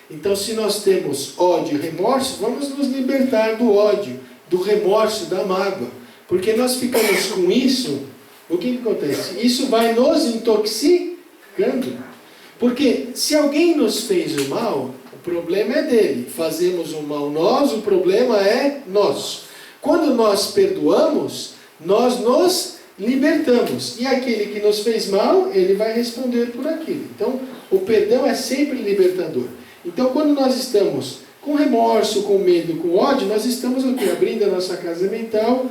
Então, se nós temos ódio e remorso, vamos nos libertar do ódio, do remorso, da mágoa. Porque nós ficamos com isso, o que acontece? Isso vai nos intoxicando. Porque se alguém nos fez o mal, o problema é dele. Fazemos o mal nós, o problema é nosso. Quando nós perdoamos, nós nos libertamos. E aquele que nos fez mal, ele vai responder por aquilo. Então, o perdão é sempre libertador. Então, quando nós estamos com remorso, com medo, com ódio, nós estamos o quê? Abrindo a nossa casa mental,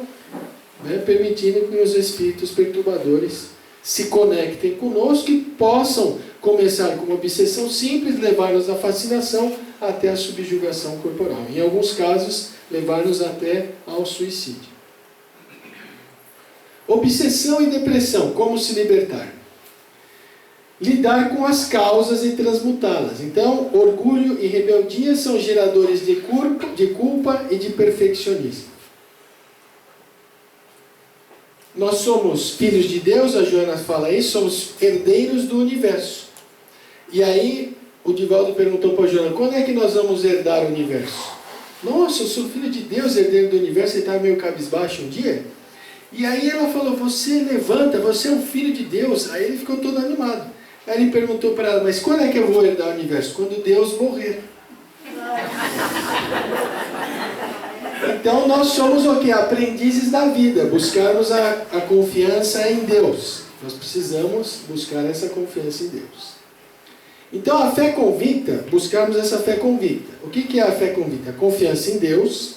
permitindo que os espíritos perturbadores se conectem conosco e possam começar com uma obsessão simples, levar-nos à fascinação até a subjugação corporal. Em alguns casos, levar-nos até ao suicídio. Obsessão e depressão, como se libertar? Lidar com as causas e transmutá-las. Então, orgulho e rebeldia são geradores de culpa e de perfeccionismo. Nós somos filhos de Deus, a Joana fala isso, somos herdeiros do universo. E aí, o Divaldo perguntou para a Joana, quando é que nós vamos herdar o universo? Nossa, eu sou filho de Deus, herdeiro do universo, ele estava meio cabisbaixo um dia. E aí ela falou, você levanta, você é um filho de Deus. Aí ele ficou todo animado. Aí ele perguntou para ela, mas quando é que eu vou herdar o universo? Quando Deus morrer. Então nós somos o quê? Aprendizes da vida, buscarmos a confiança em Deus. Nós precisamos buscar essa confiança em Deus. Então a fé convicta, buscarmos essa fé convicta. O que é a fé convicta? A confiança em Deus,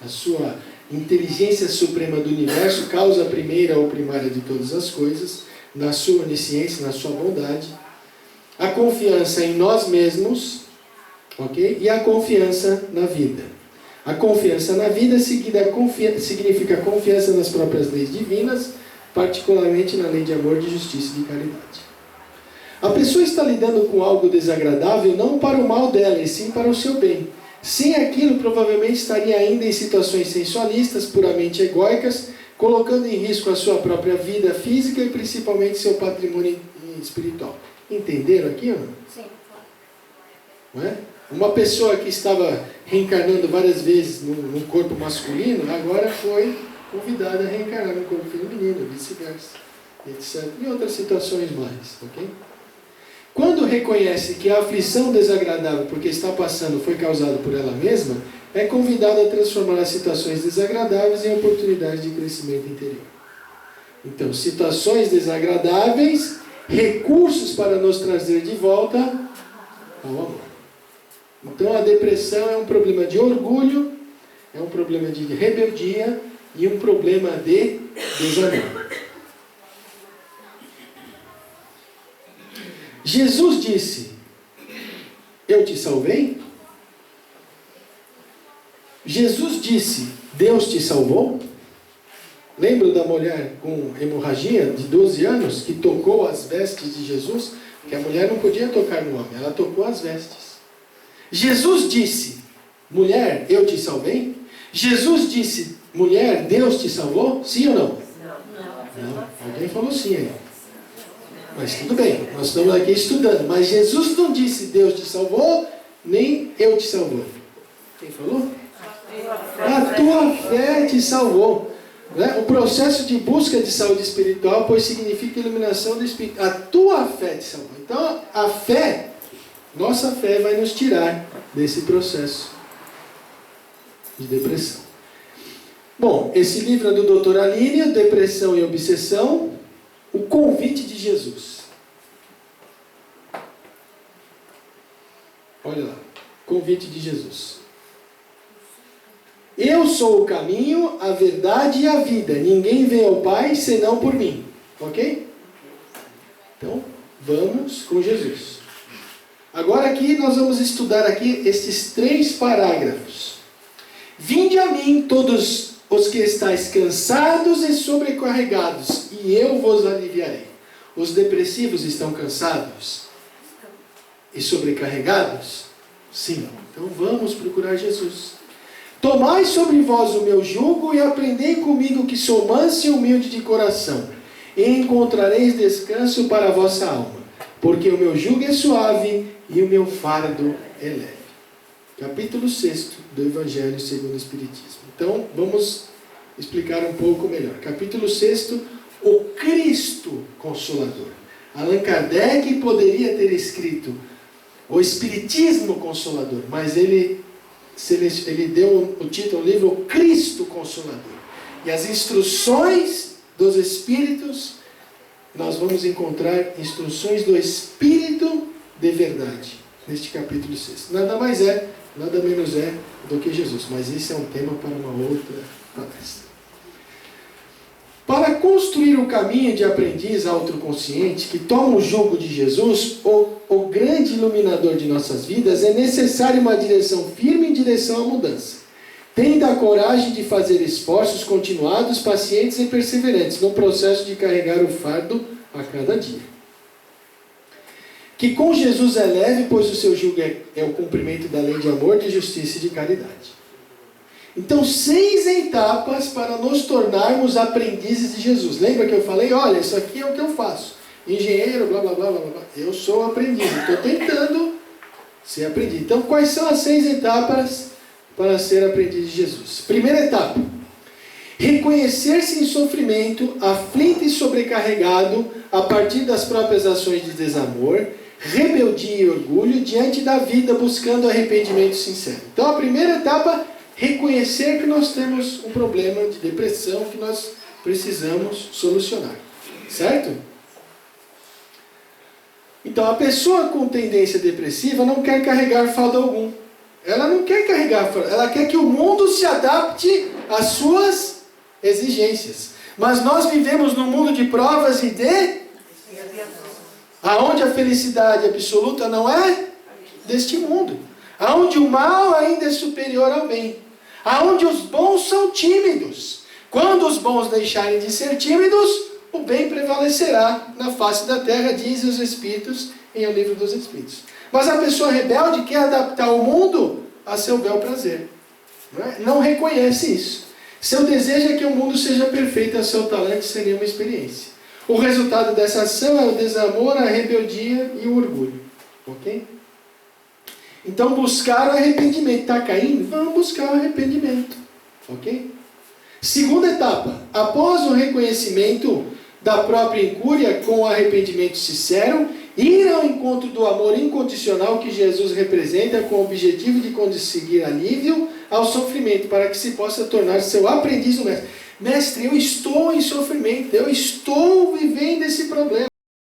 a sua inteligência suprema do universo, causa primeira ou primária de todas as coisas, na sua onisciência, na sua bondade. A confiança em nós mesmos, ok? E a confiança na vida. A confiança na vida significa confiança nas próprias leis divinas, particularmente na lei de amor, de justiça e de caridade. A pessoa está lidando com algo desagradável não para o mal dela, e sim para o seu bem. Sem aquilo, provavelmente estaria ainda em situações sensualistas, puramente egóicas, colocando em risco a sua própria vida física e principalmente seu patrimônio espiritual. Entenderam aqui ou não? Sim. Não é? Uma pessoa que estava reencarnando várias vezes num corpo masculino, agora foi convidada a reencarnar no corpo feminino, vice-versa, etc. E outras situações mais, ok? Quando reconhece que a aflição desagradável porque está passando foi causada por ela mesma, é convidada a transformar as situações desagradáveis em oportunidades de crescimento interior. Então, situações desagradáveis, recursos para nos trazer de volta ao amor. Então, a depressão é um problema de orgulho, é um problema de rebeldia e um problema de desamor. Jesus disse, eu te salvei? Jesus disse, Deus te salvou? Lembra da mulher com hemorragia de 12 anos que tocou as vestes de Jesus? Porque a mulher não podia tocar no homem, ela tocou as vestes. Jesus disse, mulher, eu te salvei? Jesus disse, mulher, Deus te salvou? Sim ou não? Não. Alguém falou sim aí. Mas tudo bem, nós estamos aqui estudando. Mas Jesus não disse, Deus te salvou, nem eu te salvou. Quem falou? A tua fé te salvou. O processo de busca de saúde espiritual, pois significa iluminação do espírito. A tua fé te salvou. Então, a fé, nossa fé vai nos tirar desse processo de depressão. Bom, esse livro é do Dr. Aline, Depressão e Obsessão, o convite de Jesus. convite de Jesus. Eu sou o caminho, a verdade e a vida. Ninguém vem ao Pai senão por mim. Ok? Então, vamos com Jesus. Agora aqui nós vamos estudar aqui estes 3 parágrafos. Vinde a mim todos os que estáis cansados e sobrecarregados, e eu vos aliviarei. Os depressivos estão cansados e sobrecarregados? Sim. Então vamos procurar Jesus. Tomai sobre vós o meu jugo e aprendei comigo que sou manso e humilde de coração, e encontrareis descanso para a vossa alma, porque o meu jugo é suave e o meu fardo é leve. Capítulo 6 do Evangelho segundo o Espiritismo. Então, vamos explicar um pouco melhor. Capítulo 6, o Cristo Consolador. Allan Kardec poderia ter escrito o Espiritismo Consolador, mas ele deu o título ao livro, o Cristo Consolador. E as instruções dos Espíritos, nós vamos encontrar instruções do Espírito de verdade, neste capítulo 6. Nada mais é, nada menos é do que Jesus. Mas esse é um tema para uma outra palestra. Para construir o caminho de aprendiz autoconsciente que toma o jugo de Jesus, o grande iluminador de nossas vidas, é necessária uma direção firme em direção à mudança. Tendo a coragem de fazer esforços continuados, pacientes e perseverantes no processo de carregar o fardo a cada dia. Que com Jesus é leve, pois o seu jugo é o cumprimento da lei de amor, de justiça e de caridade. Então, 6 etapas para nos tornarmos aprendizes de Jesus. Lembra que eu falei, olha, isso aqui é o que eu faço. Engenheiro, blá, blá, blá, blá, blá. Eu sou aprendiz, estou tentando ser aprendiz. Então, quais são as 6 etapas para ser aprendiz de Jesus? Primeira etapa. Reconhecer-se em sofrimento, aflito e sobrecarregado, a partir das próprias ações de desamor, rebeldia e orgulho, diante da vida, buscando arrependimento sincero. Então, a primeira etapa, reconhecer que nós temos um problema de depressão que nós precisamos solucionar. Certo? Então, a pessoa com tendência depressiva não quer carregar fardo algum. Ela não quer carregar fardo, ela quer que o mundo se adapte às suas exigências. Mas nós vivemos num mundo de provas e de... aonde a felicidade absoluta não é deste mundo. Aonde o mal ainda é superior ao bem. Aonde os bons são tímidos. Quando os bons deixarem de ser tímidos, o bem prevalecerá na face da terra, dizem os Espíritos em O Livro dos Espíritos. Mas a pessoa rebelde quer adaptar o mundo a seu bel prazer. Não reconhece isso. Seu desejo é que o mundo seja perfeito a seu talento sem nenhuma experiência. O resultado dessa ação é o desamor, a rebeldia e o orgulho. Ok? Então, buscar o arrependimento. Está caindo? Vamos buscar o arrependimento. Ok? Segunda etapa. Após o reconhecimento da própria incúria com o arrependimento sincero, ir ao encontro do amor incondicional que Jesus representa com o objetivo de conseguir alívio ao sofrimento, para que se possa tornar seu aprendiz do mestre. Mestre, eu estou em sofrimento, eu estou vivendo esse problema.